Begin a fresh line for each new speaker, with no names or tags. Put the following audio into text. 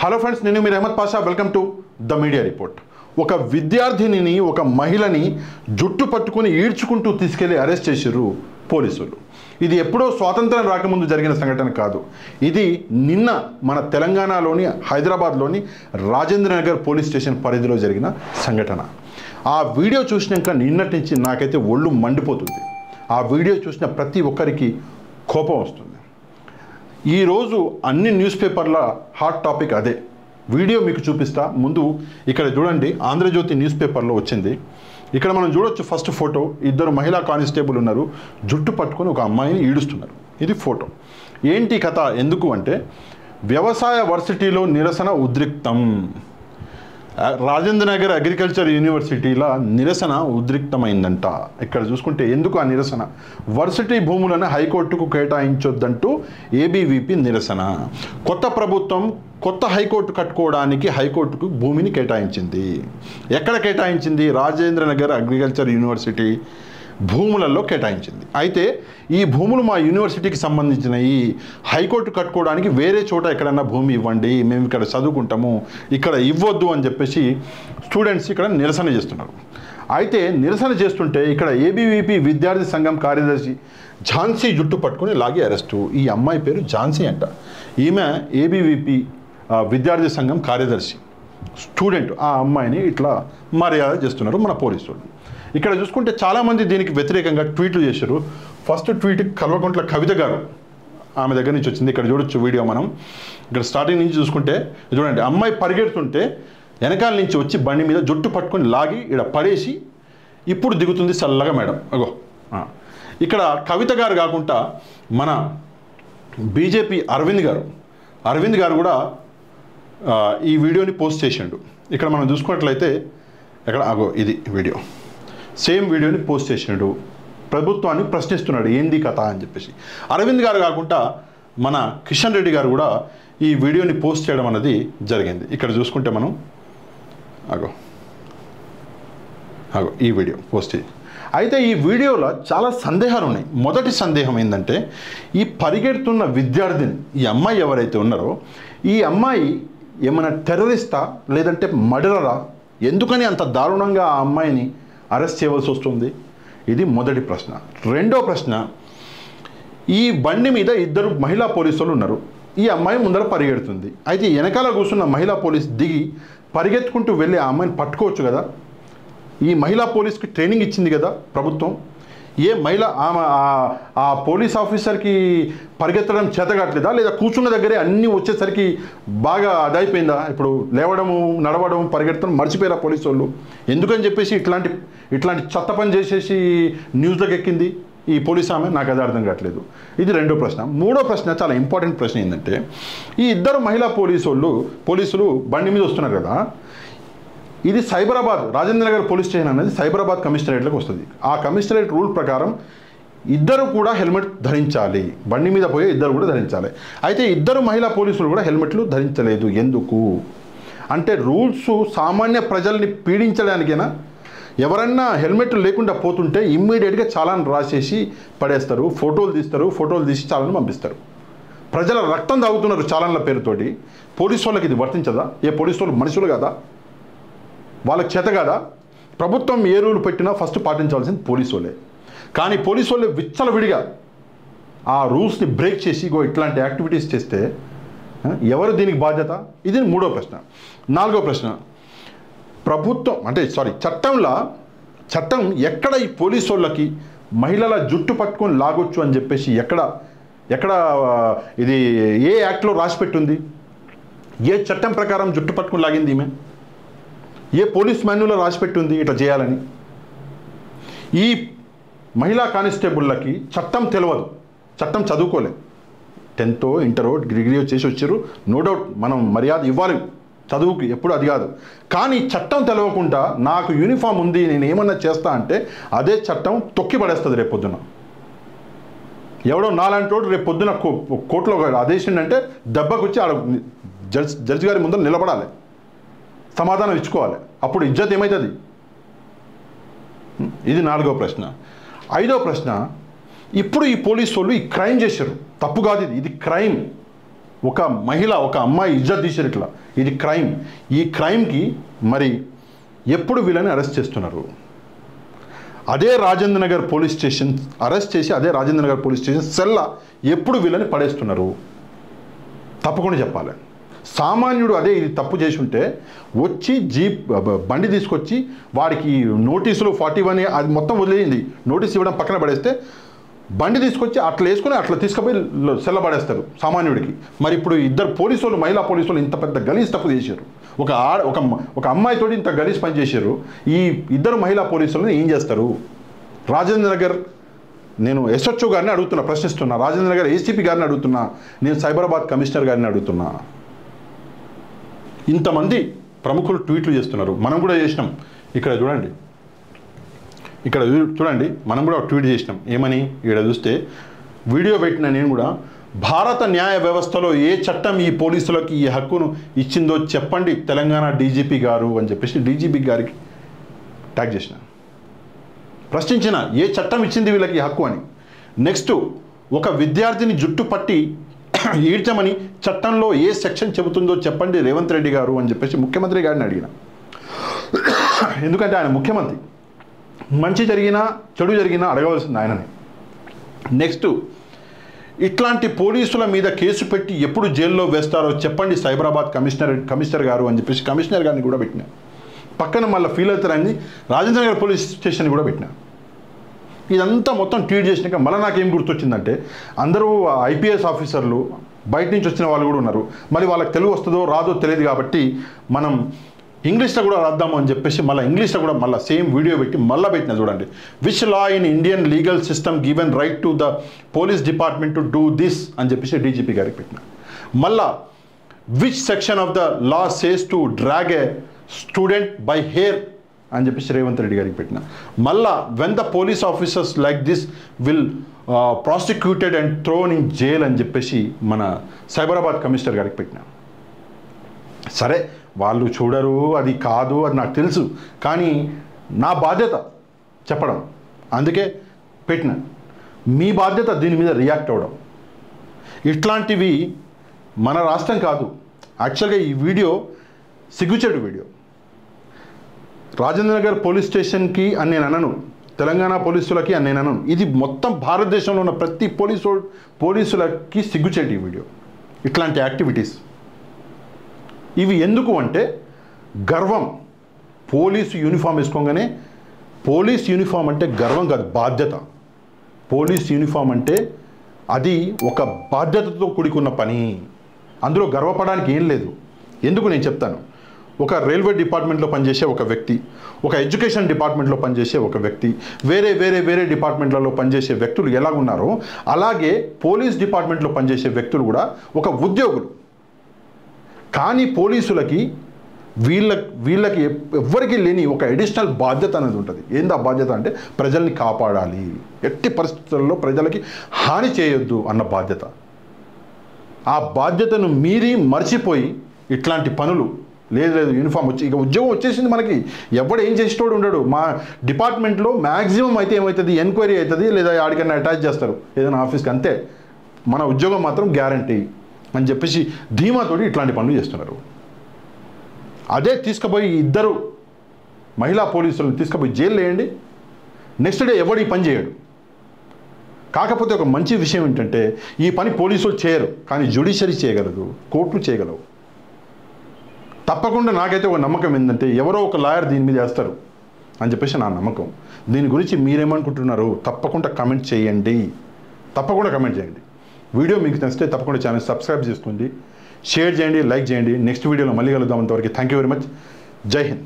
Hello friends, నేను మీరు Ahmed Pasha. Welcome to the media report. ఒక విద్యార్థినిని, ఒక మహిళని జుట్టు పట్టుకొని ఈడ్చుకుంటూ తీసుకెళ్లి అరెస్ట్ చేశారు పోలీసులు. ఇది ఎప్పుడో స్వాతంత్రం రాకముందు జరిగిన సంఘటన కాదు. ఇది నిన్న మన తెలంగాణలోని హైదరాబాద్లోని రాజేంద్ర నగర్ పోలీస్ స్టేషన్ పరిధిలో జరిగిన సంఘటన. ఆ వీడియో చూసినాక నిన్నటి నుంచి నాకైతే ఒళ్ళు మండిపోతుంది. ఆ వీడియో చూసిన ప్రతి ఒక్కరికి కోపం వస్తుంది. ఈరోజు అన్ని న్యూస్ పేపర్ల హాట్ టాపిక్ అదే. వీడియో మీకు చూపిస్తా. ముందు ఇక్కడ చూడండి, ఆంధ్రజ్యోతి న్యూస్ పేపర్లో వచ్చింది. ఇక్కడ మనం చూడొచ్చు. ఫస్ట్ ఫోటో, ఇద్దరు మహిళా కానిస్టేబుల్ ఉన్నారు, జుట్టు పట్టుకొని ఒక అమ్మాయిని ఈడుస్తున్నారు. ఇది ఫోటో. ఏంటి కథ? ఎందుకు అంటే, వ్యవసాయ వర్సిటీలో నిరసన ఉద్రిక్తం. రాజేంద్ర నగర్ అగ్రికల్చర్ యూనివర్సిటీలో నిరసన ఉద్రిక్తమైందంట. ఇక్కడ చూసుకుంటే ఎందుకు ఆ నిరసన? వర్సిటీ భూములను హైకోర్టుకు కేటాయించొద్దంటూ ఏబీవీపీ నిరసన. కొత్త ప్రభుత్వం కొత్త హైకోర్టు కట్టుకోవడానికి హైకోర్టుకు భూమిని కేటాయించింది. ఎక్కడ కేటాయించింది? రాజేంద్ర నగర్ అగ్రికల్చర్ యూనివర్సిటీ భూములలో కేటాయించింది. అయితే ఈ భూములు మా యూనివర్సిటీకి సంబంధించినవి, హైకోర్టు కట్టుకోవడానికి వేరే చోట ఎక్కడన్నా భూమి ఇవ్వండి, మేము ఇక్కడ చదువుకుంటాము, ఇక్కడ ఇవ్వద్దు అని చెప్పేసి స్టూడెంట్స్ ఇక్కడ నిరసన చేస్తున్నారు. అయితే నిరసన చేస్తుంటే ఇక్కడ ఏబీవీపీ విద్యార్థి సంఘం కార్యదర్శి ఝాన్సీ జుట్టు పట్టుకొని లాగి అరెస్టు. ఈ అమ్మాయి పేరు ఝాన్సీ అంట. ఈమె ఏబీవీపీ విద్యార్థి సంఘం కార్యదర్శి, స్టూడెంట్. ఆ అమ్మాయిని ఇట్లా మర్యాద చేస్తున్నారు మన పోలీసులు. ఇక్కడ చూసుకుంటే చాలామంది దీనికి వ్యతిరేకంగా ట్వీట్లు చేశారు. ఫస్ట్ ట్వీట్ కల్వకుంట్ల కవిత గారు, ఆమె దగ్గర నుంచి వచ్చింది. ఇక్కడ చూడొచ్చు వీడియో. మనం ఇక్కడ స్టార్టింగ్ నుంచి చూసుకుంటే చూడండి, అమ్మాయి పరిగెడుతుంటే వెనకాల నుంచి వచ్చి బండి మీద జుట్టు పట్టుకొని లాగి ఇక్కడ పడేసి ఇప్పుడు దిగుతుంది చల్లగా మేడం. అగో ఇక్కడ కవిత గారు కాకుండా మన బీజేపీ అరవింద్ గారు కూడా ఈ వీడియోని పోస్ట్ చేసిండు. ఇక్కడ మనం చూసుకున్నట్లయితే ఇక్కడ అగో ఇది వీడియో, సేమ్ వీడియోని పోస్ట్ చేసినాడు. ప్రభుత్వాన్ని ప్రశ్నిస్తున్నాడు ఏంది కథ అని చెప్పేసి. అరవింద్ గారు కాకుండా మన కిషన్ రెడ్డి గారు కూడా ఈ వీడియోని పోస్ట్ చేయడం అనేది జరిగింది. ఇక్కడ చూసుకుంటే మనం అగో ఈ వీడియో పోస్ట్ చేయి. అయితే ఈ వీడియోలో చాలా సందేహాలు ఉన్నాయి. మొదటి సందేహం ఏంటంటే, ఈ పరిగెడుతున్న విద్యార్థిని, ఈ అమ్మాయి ఎవరైతే ఉన్నారో, ఈ అమ్మాయి ఏమైనా టెర్రరిస్టా లేదంటే మర్డరరా? ఎందుకని అంత దారుణంగా ఆ అమ్మాయిని అరెస్ట్ చేయవలసి వస్తుంది? ఇది మొదటి ప్రశ్న. రెండో ప్రశ్న, ఈ బండి మీద ఇద్దరు మహిళా పోలీసులు ఉన్నారు. ఈ అమ్మాయి ముందర పరిగెడుతుంది. అయితే వెనకాల కూర్చున్న మహిళా పోలీస్ దిగి పరిగెత్తుకుంటూ వెళ్ళి ఆ అమ్మాయిని పట్టుకోవచ్చు కదా. ఈ మహిళా పోలీస్కి ట్రైనింగ్ ఇచ్చింది కదా ప్రభుత్వం. ఏ మహిళ ఆ పోలీస్ ఆఫీసర్కి పరిగెత్తడం చేతగాట్లేదా? లేదా కూర్చున్న దగ్గరే అన్నీ వచ్చేసరికి బాగా అదైపోయిందా? ఇప్పుడు లేవడము, నడవడం, పరిగెత్తడం మర్చిపోయారా పోలీసు వాళ్ళు? ఎందుకని చెప్పేసి ఇట్లాంటి చెత్త పని చేసేసి న్యూస్లోకి ఎక్కింది ఈ పోలీస్ ఆమె? నాకు అది అర్థం కావట్లేదు. ఇది రెండో ప్రశ్న. మూడో ప్రశ్న, చాలా ఇంపార్టెంట్ ప్రశ్న ఏంటంటే, ఈ ఇద్దరు మహిళా పోలీసులు బండి మీద వస్తున్నారు కదా. ఇది సైబరాబాద్ రాజేంద్ర నగర్ పోలీస్ స్టేషన్ అనేది సైబరాబాద్ కమిషనరేట్లోకి వస్తుంది. ఆ కమిషనరేట్ రూల్ ప్రకారం ఇద్దరు కూడా హెల్మెట్ ధరించాలి. బండి మీద పోయే ఇద్దరు కూడా ధరించాలి. అయితే ఇద్దరు మహిళా పోలీసులు కూడా హెల్మెట్లు ధరించలేదు. ఎందుకు అంటే, రూల్స్ సామాన్య ప్రజల్ని పీడించడానికైనా. ఎవరన్నా హెల్మెట్ లేకుండా పోతుంటే ఇమ్మీడియట్గా చాలాను రాసేసి పడేస్తారు, ఫోటోలు తీసి చాలాను పంపిస్తారు. ప్రజల రక్తం తాగుతున్నారు చాలాన్ల పేరుతోటి. పోలీసు వాళ్ళకి ఇది వర్తించదా? ఏ పోలీసు వాళ్ళు మనుషులు కదా? వాళ్ళకి చేత కాదా? ప్రభుత్వం ఏ రూల్ పెట్టినా ఫస్ట్ పాటించాల్సింది పోలీసు వాళ్ళే. కానీ పోలీసు వాళ్ళే విచ్చలవిడిగా ఆ రూల్స్ని బ్రేక్ చేసి ఇట్లాంటి యాక్టివిటీస్ చేస్తే ఎవరు దీనికి బాధ్యత? ఇది మూడో ప్రశ్న. నాలుగో ప్రశ్న, చట్టం ఎక్కడ ఈ పోలీసు వాళ్ళకి మహిళల జుట్టు పట్టుకొని లాగొచ్చు అని చెప్పేసి ఎక్కడ ఇది ఏ యాక్ట్లో రాసిపెట్టుంది? ఏ చట్టం ప్రకారం జుట్టు పట్టుకొని లాగింది ఈమె? ఏ పోలీస్ మాన్యువల్లో రాసిపెట్టింది ఇట్లా చేయాలని? ఈ మహిళా కానిస్టేబుళ్ళకి చట్టం తెలియదు, చట్టం చదువుకోలేదు. 10th ఇంటరో డిగ్రీ చేసి వచ్చారు, నో డౌట్ మనం మర్యాద ఇవ్వాలి చదువుకి, ఎప్పుడు అది కాదు. కానీ చట్టం తెలియకుండా నాకు యూనిఫామ్ ఉంది, నేను ఏమన్నా చేస్తా అంటే అదే చట్టం తొక్కి పడేస్తుంది రేపు పొద్దున. ఎవడో నాలాంటి వాడు రేపు పొద్దున కోర్టులో ఆదేశిండంటే దెబ్బకొచ్చి ఆడ జడ్జి గారి ముందర నిలబడాలి, సమాధానం ఇచ్చుకోవాలి. అప్పుడు ఇజ్జత్ ఏమవుతుంది? ఇది నాలుగో ప్రశ్న. ఐదో ప్రశ్న, ఇప్పుడు ఈ పోలీసు వాళ్ళు ఈ క్రైమ్ చేశారు, తప్పు కాదు, ఇది క్రైమ్. ఒక మహిళ, ఒక అమ్మాయి ఇజ్జత్ తీసారు ఇట్లా. ఇది క్రైమ్. ఈ క్రైమ్కి మరి ఎప్పుడు వీళ్ళని అరెస్ట్ చేస్తున్నారు? అదే Rajendra Nagar police station arrest చేసి అదే రాజేంద్ర నగర్ పోలీస్ స్టేషన్ సెల్ల ఎప్పుడు వీళ్ళని పడేస్తున్నారు? తప్పకుండా చెప్పాలి. సామాన్యుడు అదే ఇది తప్పు చేసి ఉంటే వచ్చి బండి తీసుకొచ్చి వాడికి నోటీసులు 41 అది మొత్తం వదిలేయింది, నోటీస్ ఇవ్వడం పక్కన పడేస్తే బండి తీసుకొచ్చి అట్లా వేసుకొని అట్లా తీసుకుపోయి సెల్ల పడేస్తారు సామాన్యుడికి. మరి ఇప్పుడు ఇద్దరు పోలీసులు, మహిళా పోలీసులు ఇంత పెద్ద గలీజ్ తప్పు చేశారు. ఒక అమ్మాయితోటి ఇంత గలీజ్ పని చేశారు. ఈ ఇద్దరు మహిళా పోలీసులను ఏం చేస్తారు? రాజేంద్ర నగర్ నేను ఎస్హెచ్ఓ గారిని అడుగుతున్నా, ప్రశ్నిస్తున్నా. రాజేంద్ర నగర్ ఏసీపీ గారిని అడుగుతున్నా. నేను సైబరాబాద్ కమిషనర్ గారిని అడుగుతున్నా. ఇంతమంది ప్రముఖులు ట్వీట్లు చేస్తున్నారు. మనం కూడా చేసినాం. ఇక్కడ చూడండి, మనం కూడా ట్వీట్ చేసినాం. ఏమని? ఇక్కడ చూస్తే వీడియో పెట్టిన నేను కూడా, భారత న్యాయ వ్యవస్థలో ఏ చట్టం ఈ పోలీసులకి ఈ హక్కును ఇచ్చిందో చెప్పండి తెలంగాణ డీజీపీ గారు అని చెప్పేసి డీజీపీ గారికి ట్యాగ్ చేసిన, ప్రశ్నించిన. ఏ చట్టం ఇచ్చింది వీళ్ళకి ఈ హక్కు అని. నెక్స్ట్, ఒక విద్యార్థిని జుట్టు పట్టి ఈడ్చమని చట్టంలో ఏ సెక్షన్ చెబుతుందో చెప్పండి రేవంత్ రెడ్డి గారు అని చెప్పేసి ముఖ్యమంత్రి గారిని అడిగిన. ఎందుకంటే ఆయన ముఖ్యమంత్రి, మంచి జరిగినా చెడు జరిగినా అడగవలసింది ఆయనని. నెక్స్ట్, ఇట్లాంటి పోలీసుల మీద కేసు పెట్టి ఎప్పుడు జైల్లో వేస్తారో చెప్పండి సైబరాబాద్ కమిషనర్ గారు అని చెప్పేసి కమిషనర్ గారిని కూడా పెట్టినా. పక్కన మళ్ళీ ఫీల్ అవుతారని రాజేంద్ర నగర్ పోలీస్ స్టేషన్ కూడా పెట్టినా. ఇదంతా మొత్తం ట్వీట్ చేసినాక మళ్ళీ నాకేం గుర్తొచ్చిందంటే, అందరూ ఐపీఎస్ ఆఫీసర్లు బయట నుంచి వచ్చిన వాళ్ళు కూడా ఉన్నారు. మరి వాళ్ళకి తెలుగు వస్తుందో రాదో తెలియదు కాబట్టి మనం ఇంగ్లీష్లో కూడా రాద్దాము అని చెప్పేసి మళ్ళీ ఇంగ్లీష్లో కూడా మళ్ళీ సేమ్ వీడియో పెట్టి మళ్ళీ పెట్టిన. చూడండి, which law in Indian legal system given right to the police department to do this అని చెప్పేసి డీజీపీ గారికి పెట్టిన. మళ్ళా which section of the law says to drag A student by hair అని చెప్పేసి రేవంత్ రెడ్డి గారికి పెట్టిన. మళ్ళా when the police officers like this will prosecuted and throne in jail అని చెప్పేసి మన సైబరాబాద్ కమిషనర్ గారికి పెట్టిన. సరే, వాళ్ళు చూడరు, అది కాదు, అది నాకు తెలుసు, కానీ నా బాధ్యత చెప్పడం, అందుకే పెట్టిన. మీ బాధ్యత దీని మీద రియాక్ట్ అవ్వడం. ఇట్లాంటివి మన రాష్ట్రం కాదు. యాక్చువల్గా ఈ వీడియో సిగ్గుచేటు వీడియో. రాజేంద్ర నగర్ పోలీస్ స్టేషన్కి అని నేను అనను, తెలంగాణ పోలీసులకి అని నేను అనను. ఇది మొత్తం భారతదేశంలో ఉన్న ప్రతి పోలీసులకి సిగ్గుచేటు ఈ వీడియో. ఇట్లాంటి యాక్టివిటీస్ ఇవి ఎందుకు అంటే గర్వం. పోలీసు యూనిఫామ్ వేసుకోగానే, పోలీస్ యూనిఫామ్ అంటే గర్వం కాదు, బాధ్యత. పోలీస్ యూనిఫామ్ అంటే అది ఒక బాధ్యతతో కూడుకున్న పని. అందులో గర్వపడడానికి ఏం లేదు. ఎందుకు నేను చెప్తాను. ఒక రైల్వే డిపార్ట్మెంట్లో పనిచేసే ఒక వ్యక్తి, ఒక ఎడ్యుకేషన్ డిపార్ట్మెంట్లో పనిచేసే ఒక వ్యక్తి, వేరే డిపార్ట్మెంట్లలో పనిచేసే వ్యక్తులు ఎలాగున్నారో అలాగే పోలీస్ డిపార్ట్మెంట్లో పనిచేసే వ్యక్తులు కూడా ఒక ఉద్యోగులు. కానీ పోలీసులకి వీళ్ళకి ఎవ్వరికి లేని ఒక అడిషనల్ బాధ్యత అనేది ఉంటుంది. ఏంది ఆ బాధ్యత అంటే, ప్రజల్ని కాపాడాలి, ఎట్టి పరిస్థితుల్లో ప్రజలకి హాని చేయొద్దు అన్న బాధ్యత. ఆ బాధ్యతను మీరి మర్చిపోయి ఇట్లాంటి పనులు లేదు యూనిఫామ్ వచ్చి ఇక ఉద్యోగం వచ్చేసింది మనకి, ఎవడు ఏం చేసేటోడు ఉండడు. మా డిపార్ట్మెంట్లో మ్యాక్సిమం అయితే ఏమవుతుంది, ఎంక్వైరీ అవుతుంది, లేదా ఆడికన్నా అటాచ్ చేస్తారు ఏదైనా ఆఫీస్కి, అంతే. మన ఉద్యోగం మాత్రం గ్యారంటీ అని చెప్పేసి ధీమాతోటి ఇట్లాంటి పనులు చేస్తున్నారు. అదే తీసుకుపోయి ఇద్దరు మహిళా పోలీసులను తీసుకుపోయి జైలు వేయండి, నెక్స్ట్ డే ఎవడు ఈ పని చేయడు. కాకపోతే ఒక మంచి విషయం ఏంటంటే, ఈ పని పోలీసులు చేయరు, కానీ జ్యుడిషియరీ చేయగలదు, కోర్టులు చేయగలవు. తప్పకుండా నాకైతే ఒక నమ్మకం ఏంటంటే, ఎవరో ఒక లాయర్ దీని మీద వేస్తారు అని చెప్పేసి నా నమ్మకం. దీని గురించి మీరేమనుకుంటున్నారు తప్పకుండా కమెంట్ చేయండి. వీడియో మీకు నచ్చితే తప్పకుండా ఛానల్ సబ్స్క్రైబ్ చేసుకోండి, షేర్ చేయండి, లైక్ చేయండి. నెక్స్ట్ వీడియోలో మళ్ళీ కలుద్దాం. అంతవరకు థ్యాంక్ యూ వెరీ మచ్. జై హింద్.